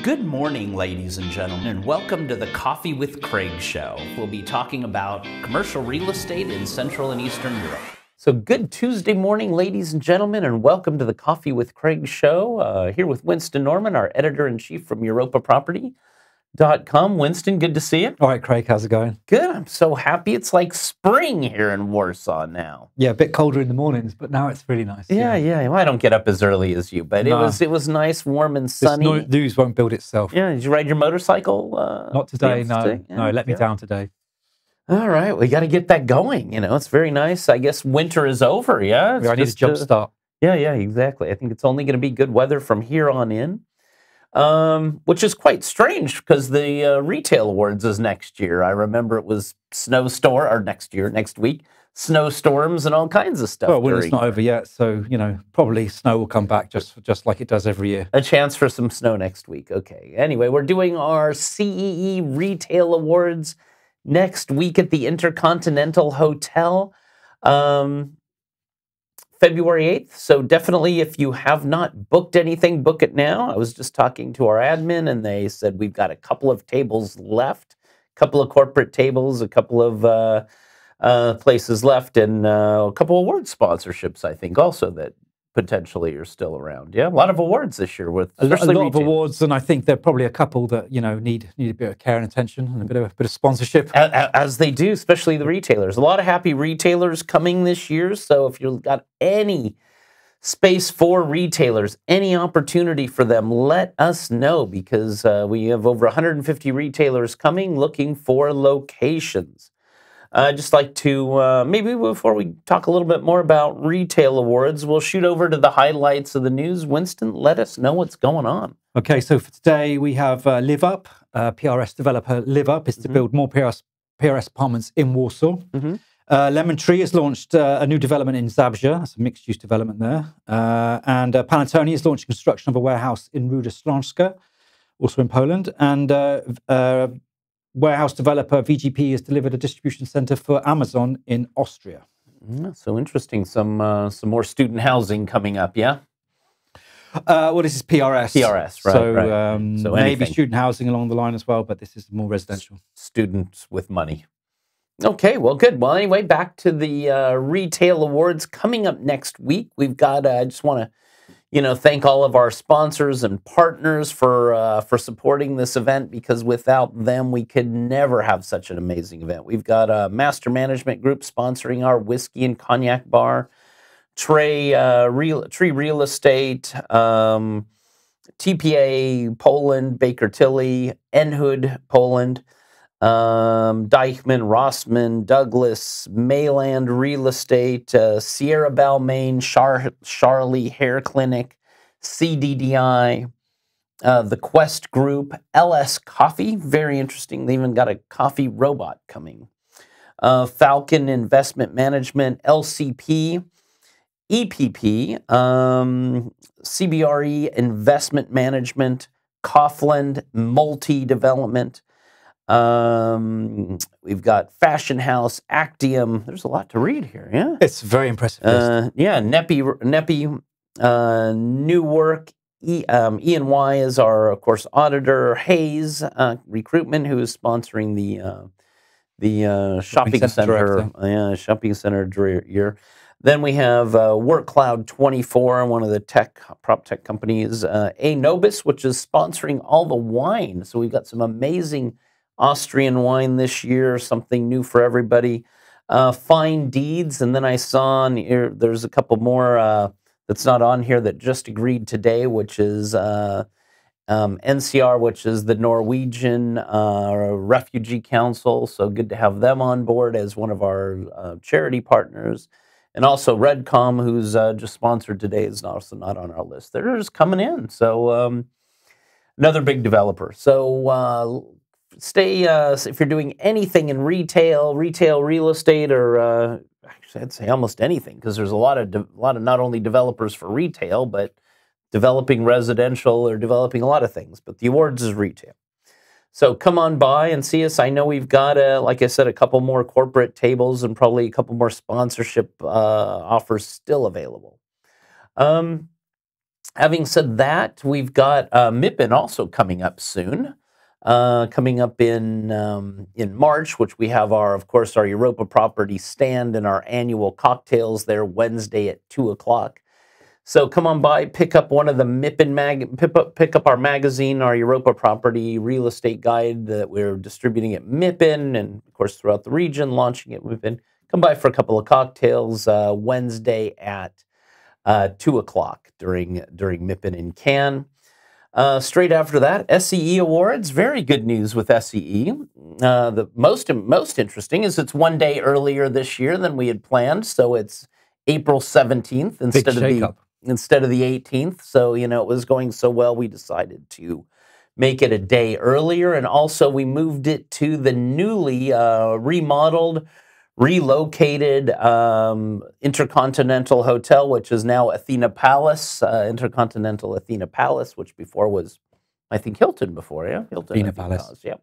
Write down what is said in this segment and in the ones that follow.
Good morning, ladies and gentlemen, and welcome to the Coffee with Craig show. We'll be talking about commercial real estate in Central and Eastern Europe. So good Tuesday morning, ladies and gentlemen, and welcome to the Coffee with Craig show. Here with Winston Norman, our editor-in-chief from EuropaProperty.com. Winston, good to see you. All right, Craig, how's it going? Good. I'm so happy. It's like spring here in Warsaw now. Yeah, a bit colder in the mornings, but now it's really nice. Yeah. Well, I don't get up as early as you, but No. it was nice, warm, and sunny. This news won't build itself. Yeah. Did you ride your motorcycle? Not today, no. yesterday? No, let me down today. All right, we got to get that going. You know, it's very nice. I guess winter is over. Yeah, I need a jump start. Yeah, exactly. I think it's only going to be good weather from here on in. Which is quite strange because the Retail Awards is next year. I remember it was next week, snowstorms and all kinds of stuff. Well, winter's not over yet, so, you know, probably snow will come back just like it does every year. A chance for some snow next week. Okay. Anyway, we're doing our CEE Retail Awards next week at the Intercontinental Hotel. February 8th, so definitely if you have not booked anything, book it now. I was just talking to our admin and they said we've got a couple of tables left, a couple of corporate tables, a couple of places left, and a couple of award sponsorships, I think, also that potentially are still around. Yeah, a lot of awards this year with a lot of awards, and I think there are probably a couple that, you know, need a bit of care and attention and a bit of sponsorship. As they do, especially the retailers. A lot of happy retailers coming this year, so if you've got any space for retailers, any opportunity for them, let us know, because we have over 150 retailers coming looking for locations. I'd just like to, maybe before we talk a little bit more about Retail Awards, we'll shoot over to the highlights of the news. Winston, let us know what's going on. Okay, so for today we have Live Up, PRS developer Live Up is to build more PRS apartments in Warsaw. Lemon Tree has launched a new development in Zabrze, that's a mixed-use development there. And Panettone is launching construction of a warehouse in Ruda Śląska, also in Poland. And warehouse developer VGP has delivered a distribution center for Amazon in Austria. So interesting. Some more student housing coming up, yeah? Well, this is PRS. PRS, right. So, right. So maybe anything. student housing along the line as well, but this is more residential. Students with money. Okay, well, good. Well, anyway, back to the Retail Awards coming up next week. We've got, I just want to, thank all of our sponsors and partners for supporting this event, because without them, we could never have such an amazing event. We've got a Master Management Group sponsoring our whiskey and cognac bar, Tree Real Estate, TPA Poland, Baker Tilly, Enhood Poland, Deichmann, Rossmann, Douglas, Mayland Real Estate, Sierra Balmain, Charlie Hair Clinic, CDDI, the Quest Group, LS Coffee, very interesting. They even got a coffee robot coming. Falcon Investment Management, LCP, EPP, CBRE Investment Management, Kaufland Multi-Development. We've got Fashion House, Actium. There's a lot to read here. Yeah, it's very impressive. Yeah, Nepi, New Work. E&Y is our, of course, auditor. Hayes Recruitment, who is sponsoring the shopping center. Shopping center year. Then we have WorkCloud 24, one of the prop tech companies. Anobis, which is sponsoring all the wine. So we've got some amazing Austrian wine this year, something new for everybody. Fine Deeds, and then I saw there's a couple more that's not on here that just agreed today, which is NCR, which is the Norwegian Refugee Council. So good to have them on board as one of our charity partners. And also Redcom, who's just sponsored today, is also not on our list. They're just coming in. So another big developer. So stay, if you're doing anything in retail real estate, or actually I'd say almost anything, because there's a lot of not only developers for retail, but developing residential or developing a lot of things. But the awards is retail. So come on by and see us. I know we've got, like I said, a couple more corporate tables and probably a couple more sponsorship offers still available. Having said that, we've got MIPIM also coming up soon. Coming up in March, which we have of course, our Europa Property stand and our annual cocktails there Wednesday at 2:00. So come on by, pick up one of the MIPIM pick up our magazine, our Europa Property Real Estate Guide that we're distributing at MIPIM and of course throughout the region, launching at MIPIM. Come by for a couple of cocktails Wednesday at 2:00 during MIPIM in Cannes. Straight after that, SCE Awards. Very good news with SCE. The most interesting is it's one day earlier this year than we had planned, so it's April 17th instead of the 18th. So it was going so well, we decided to make it a day earlier, and also we moved it to the newly remodeled, relocated Intercontinental Hotel, which is now Athena Palace, Intercontinental Athena Palace, which before was, I think, Hilton before, yeah? Hilton Athena Palace, yeah.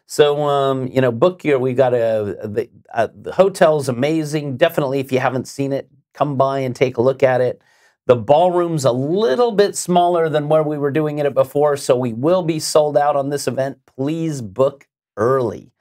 So, book your, we got the hotel's amazing. Definitely, if you haven't seen it, come by and take a look at it. The ballroom's a little bit smaller than where we were doing it before, so we will be sold out on this event. Please book early.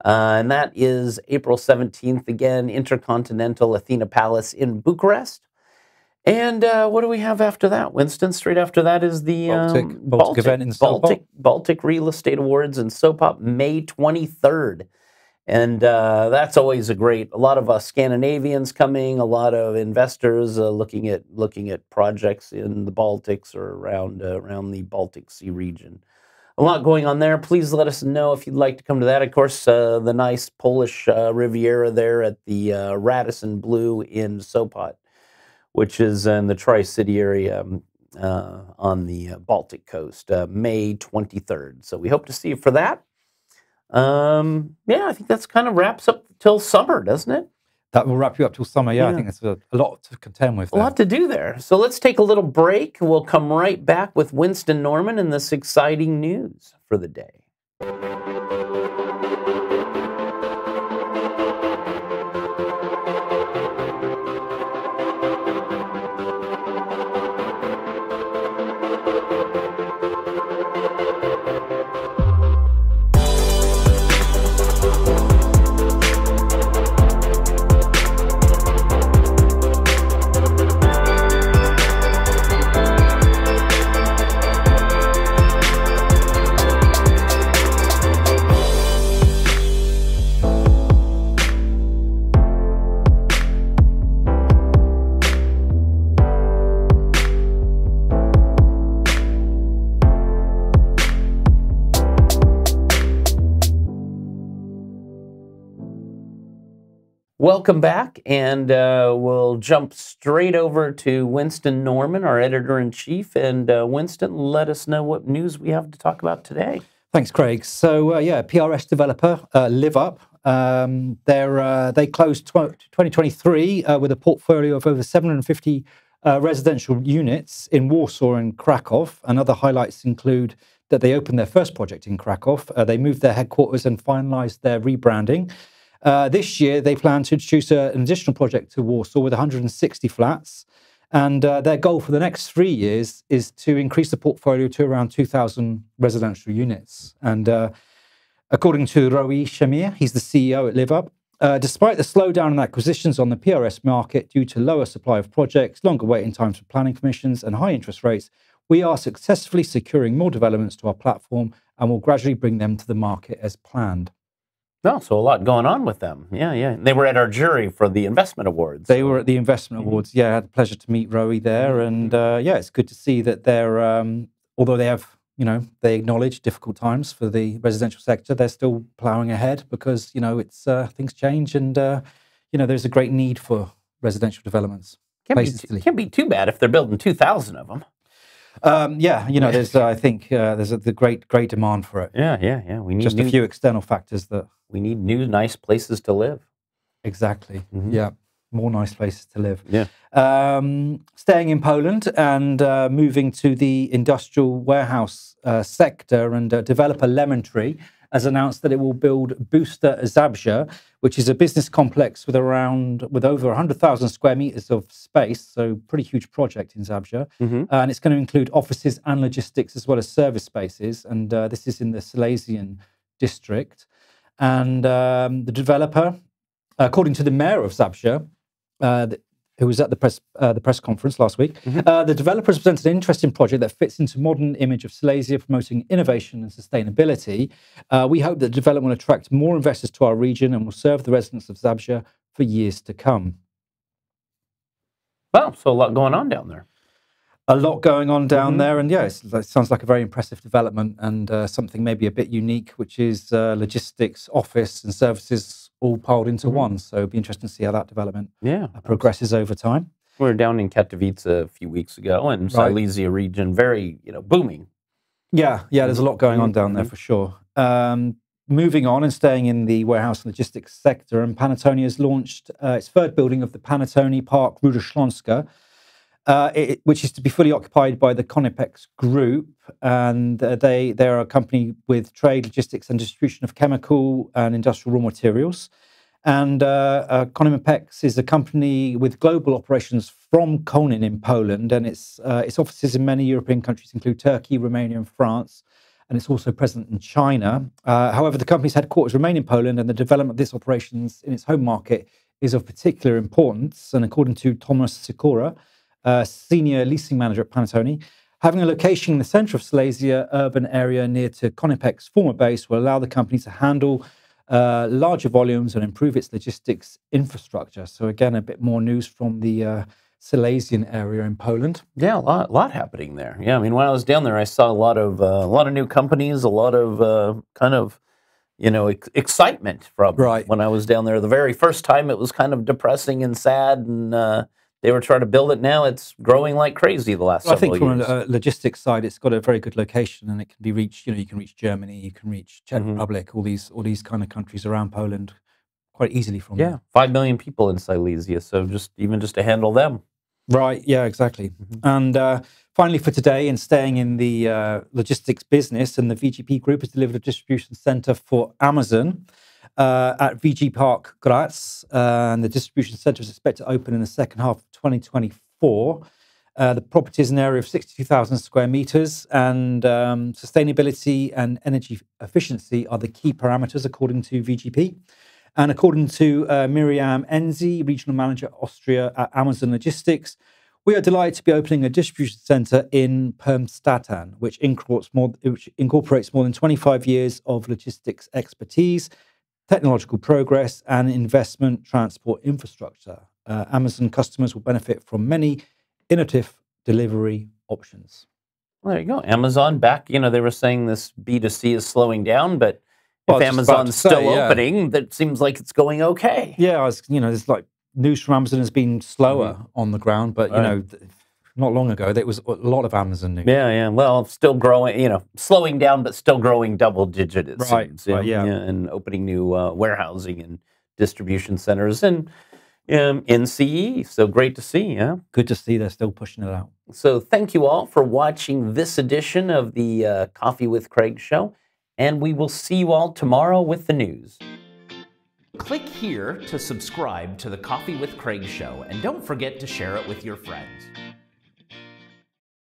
And that is April 17th, again, Intercontinental Athena Palace in Bucharest. And what do we have after that, Winston? Straight after that is the Baltic event in Sopot. Baltic Real Estate Awards in Sopot, May 23rd. And that's always a lot of Scandinavians coming, a lot of investors looking at projects in the Baltics or around the Baltic Sea region. A lot going on there. Please let us know if you'd like to come to that. Of course, the nice Polish Riviera there at the Radisson Blu in Sopot, which is in the Tri-City area on the Baltic coast, May 23rd. So we hope to see you for that. Yeah, I think that's kind of wraps up till summer, doesn't it? That will wrap you up till summer, yeah. I think there's a lot to contend with there. A lot to do there. So let's take a little break. We'll come right back with Winston Norman and this exciting news for the day. Welcome back, and we'll jump straight over to Winston Norman, our editor-in-chief. And Winston, let us know what news we have to talk about today. Thanks, Craig. So, PRS developer LiveUp. They closed 2023 with a portfolio of over 750 residential units in Warsaw and Krakow. And other highlights include that they opened their first project in Krakow. They moved their headquarters and finalized their rebranding. This year, they plan to introduce an additional project to Warsaw with 160 flats. And their goal for the next 3 years is to increase the portfolio to around 2,000 residential units. And according to Roy Shamir, he's the CEO at LiveUp, despite the slowdown in acquisitions on the PRS market due to lower supply of projects, longer waiting times for planning permissions, and high interest rates, we are successfully securing more developments to our platform and will gradually bring them to the market as planned. Oh, so a lot going on with them. Yeah. They were at our jury for the Investment Awards. They were at the Investment Awards. Yeah, I had the pleasure to meet Roy there. And it's good to see that they're, although they have, they acknowledge difficult times for the residential sector, they're still ploughing ahead because, it's things change and, there's a great need for residential developments. Can't be too bad if they're building 2,000 of them. There's, I think, there's the great demand for it. Yeah. We need just a few external factors that we need new, nice places to live. Exactly. Yeah, more nice places to live. Yeah. Staying in Poland and moving to the industrial warehouse sector, and developer Lemon Tree has announced that it will build Booster Zabja, which is a business complex with over 100,000 square meters of space, so pretty huge project in Zabja. And it's going to include offices and logistics as well as service spaces. And this is in the Silesian district. And the developer, according to the mayor of Zabja, who was at the press conference last week, the developer has presented an interesting project that fits into modern image of Silesia, promoting innovation and sustainability. We hope that the development will attract more investors to our region and will serve the residents of Zabja for years to come. Wow, so a lot going on down there. A lot going on down there, and yeah, it sounds like a very impressive development and something maybe a bit unique, which is logistics, office, and services all piled into one. So it'll be interesting to see how that development progresses over time. We were down in Katowice a few weeks ago, and Silesia region very booming. Yeah, there's a lot going on down there for sure. Moving on and staying in the warehouse and logistics sector, and Panettone has launched its third building of the Panettone Park Ruda Śląska, which is to be fully occupied by the Konipex Group, and they are a company with trade, logistics, and distribution of chemical and industrial raw materials. And Konipex is a company with global operations from Konin in Poland, and its offices in many European countries include Turkey, Romania, and France. And it's also present in China. However, the company's headquarters remain in Poland, and the development of this operations in its home market is of particular importance. And according to Thomas Sikora, senior leasing manager at Panettone, having a location in the centre of Silesia urban area near to Konipek's former base will allow the company to handle larger volumes and improve its logistics infrastructure. So again, a bit more news from the Silesian area in Poland. Yeah, a lot happening there. Yeah, I mean, when I was down there, I saw a lot of new companies, a lot of excitement from when I was down there. The very first time, it was kind of depressing and sad, and they were trying to build it. Now it's growing like crazy the last several years. I think from a logistics side, it's got a very good location, and it can be reached. You can reach Germany, you can reach Czech Republic, all these kind of countries around Poland quite easily from there. 5 million people in Silesia, so just to handle them. Right, yeah, exactly. And finally for today, and staying in the logistics business, and the VGP Group has delivered a distribution centre for Amazon at VG Park Graz, and the distribution centre is expected to open in the second half of 2024. The property is an area of 62,000 square metres, and sustainability and energy efficiency are the key parameters according to VGP. And according to Miriam Enzi, Regional Manager Austria at Amazon Logistics, we are delighted to be opening a distribution centre in Permstatan, which incorporates more than 25 years of logistics expertise, technological progress, and investment transport infrastructure. Amazon customers will benefit from many innovative delivery options. Well, there you go. Amazon back, they were saying this B2C is slowing down, but if Amazon's still opening, that seems like it's going okay. Yeah, there's like news from Amazon has been slower on the ground, but not long ago there was a lot of Amazon news. Yeah. Well, still growing, slowing down, but still growing double digit. It seems. And opening new warehousing and distribution centers and in CE. So great to see. Yeah, good to see they're still pushing it out. So thank you all for watching this edition of the Coffee with Craig show. And we will see you all tomorrow with the news. Click here to subscribe to the Coffee with Craig show, and don't forget to share it with your friends.